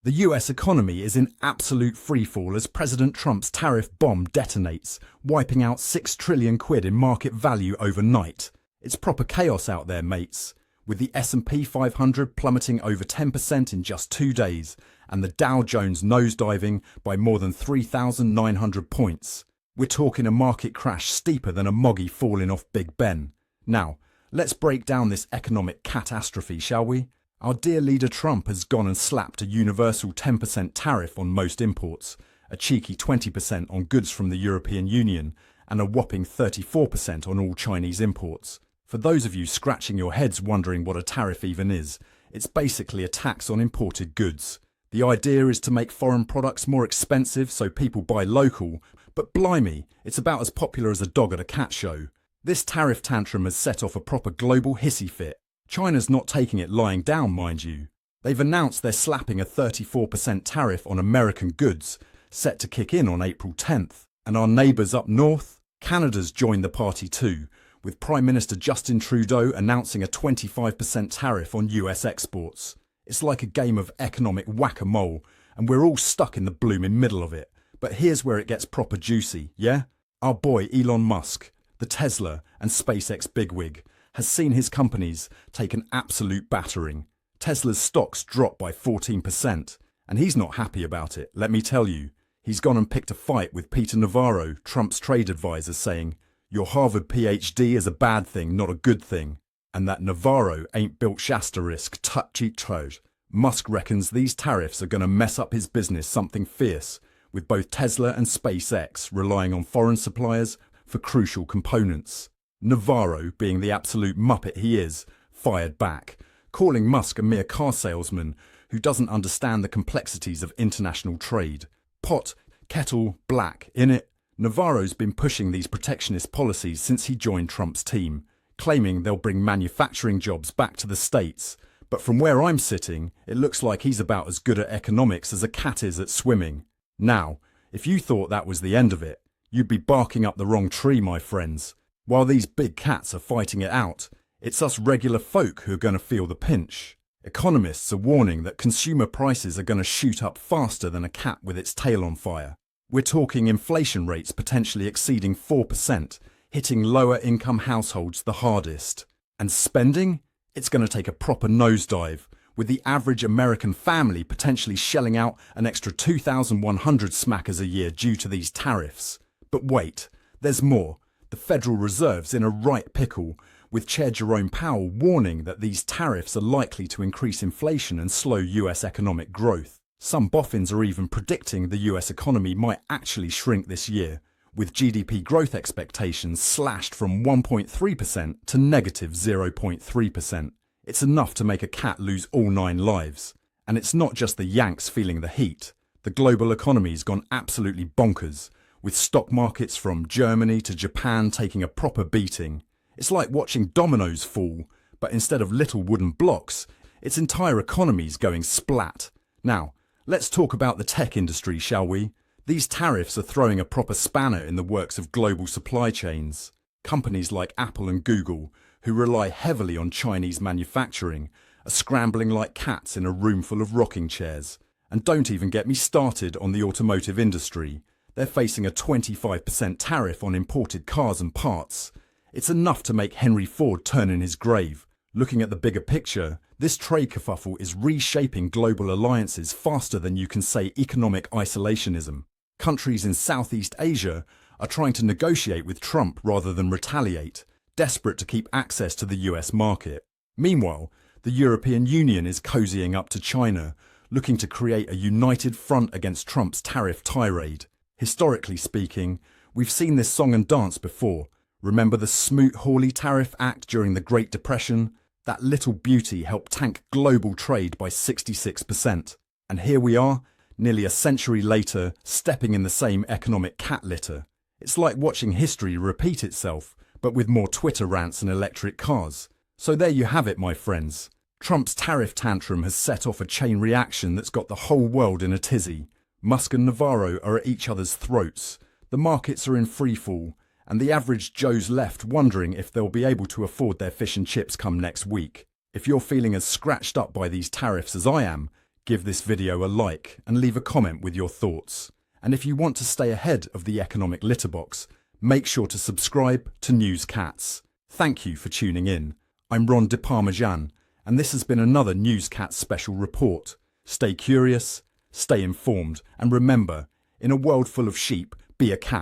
The US economy is in absolute freefall as President Trump's tariff bomb detonates, wiping out £6 trillion in market value overnight. It's proper chaos out there, mates, with the S&P 500 plummeting over 10% in just 2 days and the Dow Jones nosediving by more than 3,900 points. We're talking a market crash steeper than a moggy falling off Big Ben. Now, let's break down this economic catastrophe, shall we? Our dear leader Trump has gone and slapped a universal 10% tariff on most imports, a cheeky 20% on goods from the European Union, and a whopping 34% on all Chinese imports. For those of you scratching your heads wondering what a tariff even is, it's basically a tax on imported goods. The idea is to make foreign products more expensive so people buy local, but blimey, it's about as popular as a dog at a cat show. This tariff tantrum has set off a proper global hissy fit. China's not taking it lying down, mind you. They've announced they're slapping a 34% tariff on American goods, set to kick in on April 10th. And our neighbours up north? Canada's joined the party too, with Prime Minister Justin Trudeau announcing a 25% tariff on US exports. It's like a game of economic whack-a-mole, and we're all stuck in the blooming middle of it. But here's where it gets proper juicy, yeah? Our boy Elon Musk, the Tesla and SpaceX bigwig, has seen his companies take an absolute battering. Tesla's stocks dropped by 14%, and he's not happy about it, let me tell you. He's gone and picked a fight with Peter Navarro, Trump's trade advisor, saying, "Your Harvard PhD is a bad thing, not a good thing," and that Navarro ain't built Shasta-risk touchy trode. Musk reckons these tariffs are going to mess up his business something fierce, with both Tesla and SpaceX relying on foreign suppliers for crucial components. Navarro, being the absolute muppet he is, fired back, calling Musk a mere car salesman who doesn't understand the complexities of international trade. Pot, kettle, black, innit? Navarro's been pushing these protectionist policies since he joined Trump's team, claiming they'll bring manufacturing jobs back to the States. But from where I'm sitting, it looks like he's about as good at economics as a cat is at swimming. Now, if you thought that was the end of it, you'd be barking up the wrong tree, my friends. While these big cats are fighting it out, it's us regular folk who are going to feel the pinch. Economists are warning that consumer prices are going to shoot up faster than a cat with its tail on fire. We're talking inflation rates potentially exceeding 4%, hitting lower income households the hardest. And spending? It's going to take a proper nosedive, with the average American family potentially shelling out an extra 2,100 smackers a year due to these tariffs. But wait, there's more. The Federal Reserve's in a right pickle, with Chair Jerome Powell warning that these tariffs are likely to increase inflation and slow US economic growth. Some boffins are even predicting the US economy might actually shrink this year, with GDP growth expectations slashed from 1.3% to negative 0.3%. It's enough to make a cat lose all 9 lives. And it's not just the Yanks feeling the heat. The global economy's gone absolutely bonkers, with stock markets from Germany to Japan taking a proper beating. It's like watching dominoes fall, but instead of little wooden blocks, its entire economy's going splat. Now, let's talk about the tech industry, shall we? These tariffs are throwing a proper spanner in the works of global supply chains. Companies like Apple and Google, who rely heavily on Chinese manufacturing, are scrambling like cats in a room full of rocking chairs. And don't even get me started on the automotive industry. They're facing a 25% tariff on imported cars and parts. It's enough to make Henry Ford turn in his grave. Looking at the bigger picture, this trade kerfuffle is reshaping global alliances faster than you can say economic isolationism. Countries in Southeast Asia are trying to negotiate with Trump rather than retaliate, desperate to keep access to the US market. Meanwhile, the European Union is cozying up to China, looking to create a united front against Trump's tariff tirade. Historically speaking, we've seen this song and dance before. Remember the Smoot-Hawley Tariff Act during the Great Depression? That little beauty helped tank global trade by 66%. And here we are, nearly a century later, stepping in the same economic cat litter. It's like watching history repeat itself, but with more Twitter rants and electric cars. So there you have it, my friends. Trump's tariff tantrum has set off a chain reaction that's got the whole world in a tizzy. Musk and Navarro are at each other's throats. The markets are in freefall, and the average Joe's left wondering if they'll be able to afford their fish and chips come next week. If you're feeling as scratched up by these tariffs as I am, Give this video a like and leave a comment with your thoughts. And if you want to stay ahead of the economic litterbox, make sure to subscribe to Newscats. Thank you for tuning in. I'm Ron de Parmesan, and this has been another Newscats special report. Stay curious, stay informed, and remember, in a world full of sheep, be a cat.